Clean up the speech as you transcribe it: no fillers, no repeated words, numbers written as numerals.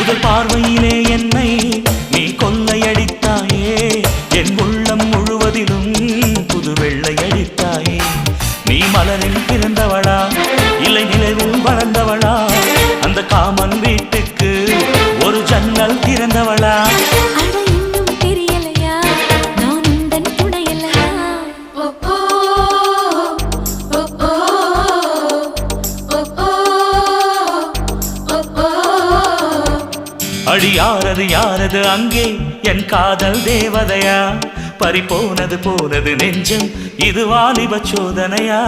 முதல் பார்வையிலே என்னை நீ கொள்ளையடித்தாயே என் உள்ளம் முழுவதிலும் புது வெள்ளையடித்தாயே நீ மலரில் பிறந்தவளா இல்லை நிலவில் வளர்ந்தவளா அந்த காமன் வீட்டுக்கு ஒரு ஜன்னல் திறந்தவளா அடி யாரது யாரது அங்கே என் காதல் தேவதையா பறிபோனது போனது நெஞ்சம் இது வாலிப சோதனையா